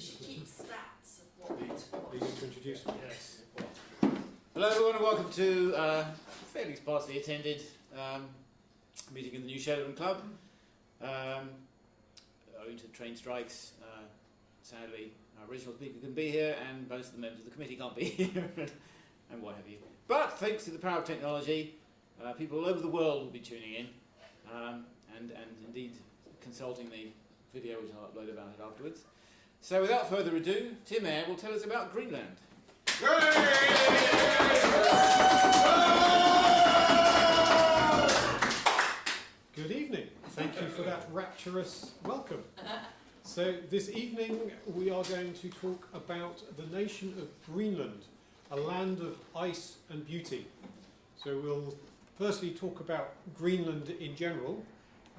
should keep stats of what we've Are you going to introduce me? Yes. Hello everyone and welcome to a fairly sparsely attended meeting in the New Sheridan Club. Owing to train strikes, sadly our original speaker couldn't be here and most of the members of the committee can't be here and what have you. But thanks to the power of technology, people all over the world will be tuning in and indeed consulting the video which I'll upload about it afterwards. So without further ado, Tim Eyre will tell us about Greenland. Good evening. Thank you for that rapturous welcome. So this evening we are going to talk about the nation of Greenland, a land of ice and beauty. So we'll firstly talk about Greenland in general,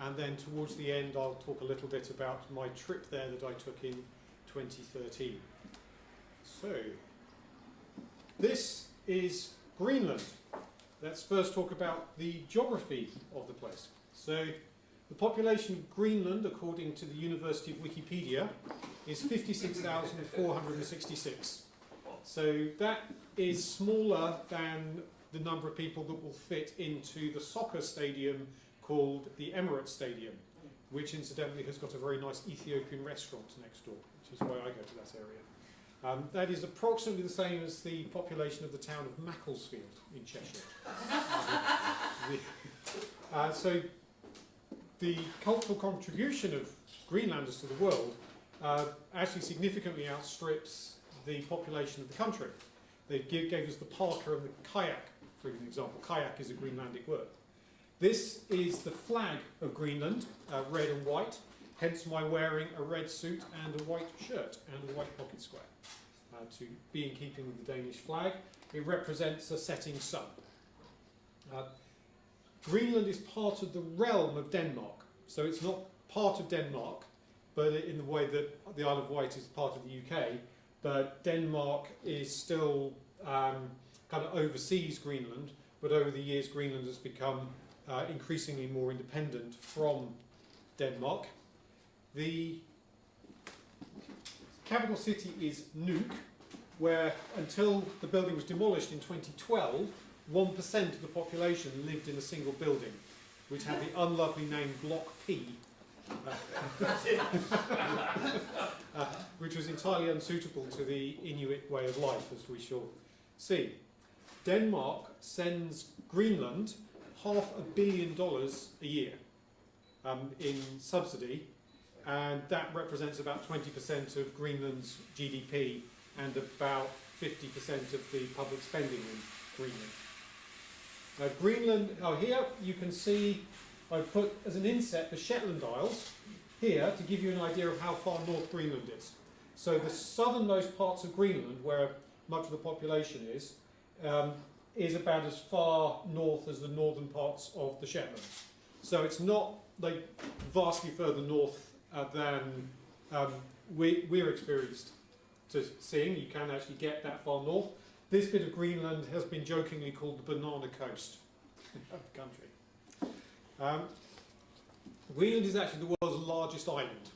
and then towards the end I'll talk a little bit about my trip there that I took in 2013. So this is Greenland. Let's first talk about the geography of the place. So the population of Greenland, according to the University of Wikipedia, is 56,466. So that is smaller than the number of people that will fit into the soccer stadium called the Emirates Stadium, which incidentally has got a very nice Ethiopian restaurant next door, which is why I go to that area. That is approximately the same as the population of the town of Macclesfield in Cheshire. So the cultural contribution of Greenlanders to the world actually significantly outstrips the population of the country. They gave us the parka and the kayak, for example. Kayak is a Greenlandic word. This is the flag of Greenland, red and white, hence my wearing a red suit and a white shirt and a white pocket square. To be in keeping with the Danish flag. It represents a setting sun. Greenland is part of the realm of Denmark, so it's not part of Denmark, but in the way that the Isle of Wight is part of the UK, but Denmark is still kind of oversees Greenland, but over the years Greenland has become increasingly more independent from Denmark. The capital city is Nuuk, where until the building was demolished in 2012, 1% of the population lived in a single building, which had the unlovely name Block P, which was entirely unsuitable to the Inuit way of life, as we shall see. Denmark sends Greenland $500 million a year in subsidy, and that represents about 20% of Greenland's GDP and about 50% of the public spending in Greenland. Greenland, here you can see I've put as an inset the Shetland Isles here to give you an idea of how far north Greenland is. So the southernmost parts of Greenland, where much of the population is about as far north as the northern parts of the Shetlands. So it's not like vastly further north than we're experienced to seeing. You can actually get that far north. This bit of Greenland has been jokingly called the banana coast of the country. Greenland is actually the world's largest island.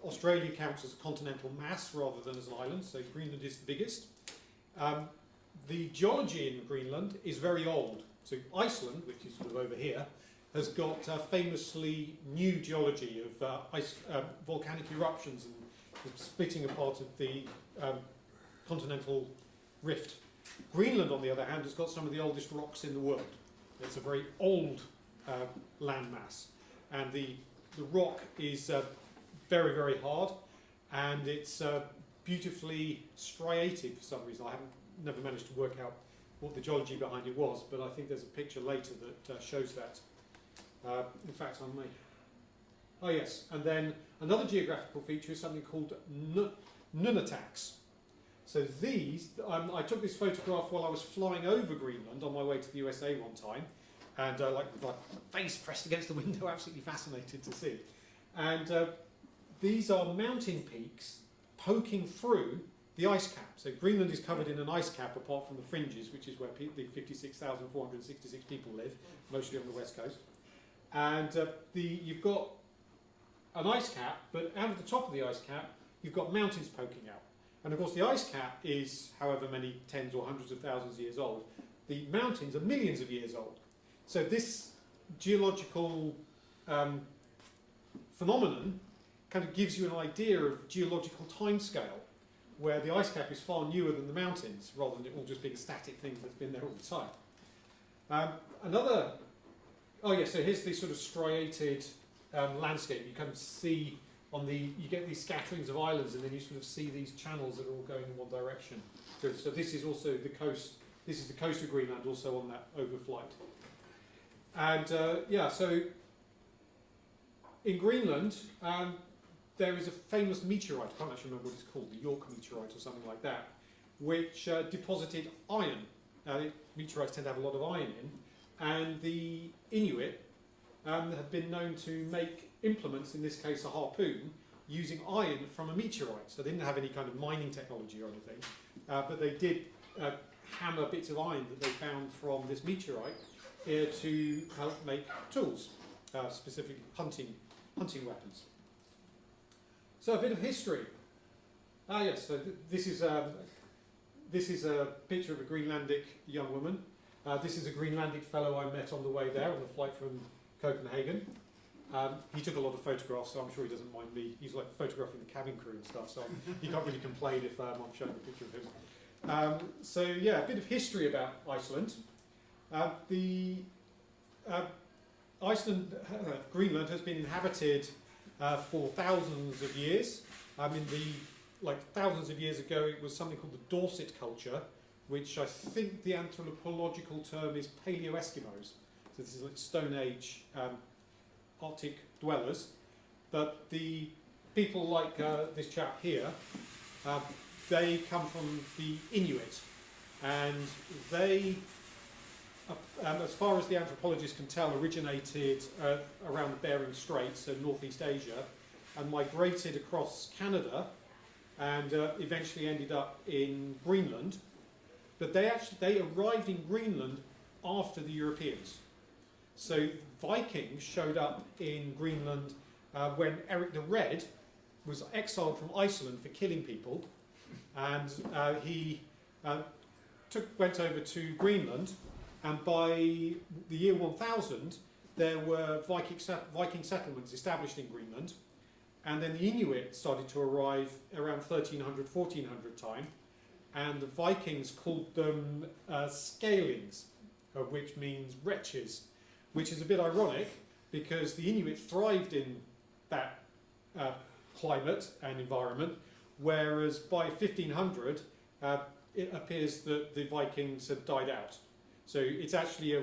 Australia counts as a continental mass rather than as an island, so Greenland is the biggest. The geology in Greenland is very old. So Iceland, which is sort of over here, has got famously new geology of volcanic eruptions and the splitting apart of the continental rift. Greenland, on the other hand, has got some of the oldest rocks in the world. It's a very old landmass, and the rock is very, very hard, and it's beautifully striated for some reason. I haven't never managed to work out what the geology behind it was, but I think there's a picture later that shows that. In fact, I may. Oh yes, and then another geographical feature is something called nunataks. So these, I took this photograph while I was flying over Greenland on my way to the USA one time, and like face pressed against the window, absolutely fascinated to see. And these are mountain peaks poking through the ice cap. So Greenland is covered in an ice cap apart from the fringes, which is where the 56,466 people live, mostly on the west coast. And you've got an ice cap, but out of the top of the ice cap, you've got mountains poking out. And of course the ice cap is however many tens or hundreds of thousands of years old. The mountains are millions of years old. So this geological phenomenon kind of gives you an idea of geological timescale, where the ice cap is far newer than the mountains, rather than it all just being a static thing that's been there all the time. So here's the sort of striated landscape. You kind of see you get these scatterings of islands, and then you sort of see these channels that are all going in one direction. So this is also the coast. This is the coast of Greenland, also on that overflight. And so in Greenland, there is a famous meteorite. I can't actually remember what it's called, the York meteorite or something like that, which deposited iron. Meteorites tend to have a lot of iron in, and the Inuit have been known to make implements, in this case a harpoon, using iron from a meteorite. So they didn't have any kind of mining technology or anything, but they did hammer bits of iron that they found from this meteorite to help make tools, specifically hunting weapons. So a bit of history. So this is a picture of a Greenlandic young woman. This is a Greenlandic fellow I met on the way there on the flight from Copenhagen. He took a lot of photographs, so I'm sure he doesn't mind me. He's like photographing the cabin crew and stuff, so he can't really complain if I'm showing a picture of him. A bit of history about Iceland. Greenland has been inhabited for thousands of years. Thousands of years ago, it was something called the Dorset culture, which I think the anthropological term is Paleo-Eskimos. So this is like Stone Age Arctic dwellers. But the people like this chap here, they come from the Inuit, and they, as far as the anthropologists can tell, originated around the Bering Strait, so Northeast Asia, and migrated across Canada, and eventually ended up in Greenland. But they arrived in Greenland after the Europeans. So Vikings showed up in Greenland when Eric the Red was exiled from Iceland for killing people, and he went over to Greenland, and by the year 1000 there were Viking settlements established in Greenland, and then the Inuit started to arrive around 1300, 1400 time, and the Vikings called them scalings, which means wretches, which is a bit ironic because the Inuit thrived in that climate and environment, whereas by 1500 it appears that the Vikings had died out. So it's actually a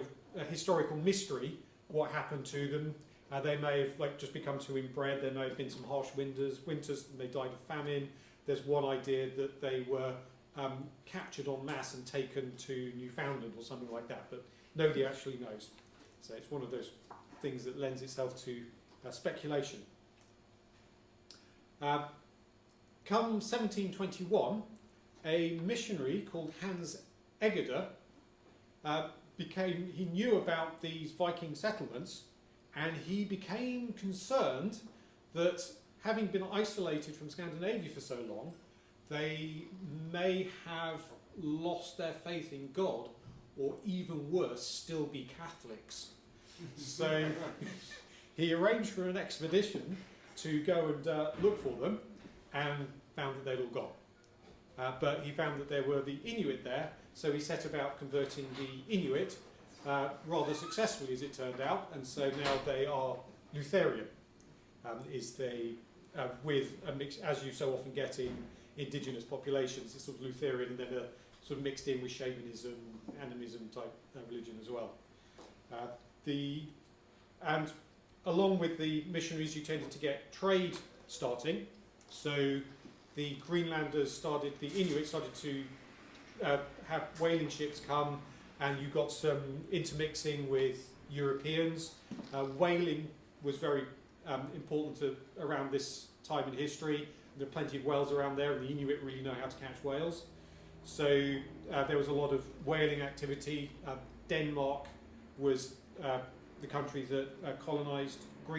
historical mystery what happened to them. They may have just become too inbred. There may have been some harsh winters and they died of famine. There's one idea that they were captured en masse and taken to Newfoundland or something like that, but nobody actually knows. So it's one of those things that lends itself to speculation. Come 1721, a missionary called Hans Egede he knew about these Viking settlements, and he became concerned that, having been isolated from Scandinavia for so long, they may have lost their faith in God, or even worse, still be Catholics. So he arranged for an expedition to go and look for them, and found that they'd all gone. But he found that there were the Inuit there, so he set about converting the Inuit rather successfully, as it turned out, and so now they are Lutheran. With a mix, as you so often get in indigenous populations, it's sort of Lutheran and then sort of mixed in with shamanism, animism type religion as well. And along with the missionaries, you tended to get trade starting. So the Greenlanders the Inuit started to have whaling ships come, and you got some intermixing with Europeans. Whaling was very important around this time in history. There are plenty of whales around there, and the Inuit really know how to catch whales. So there was a lot of whaling activity. Denmark was the country that colonised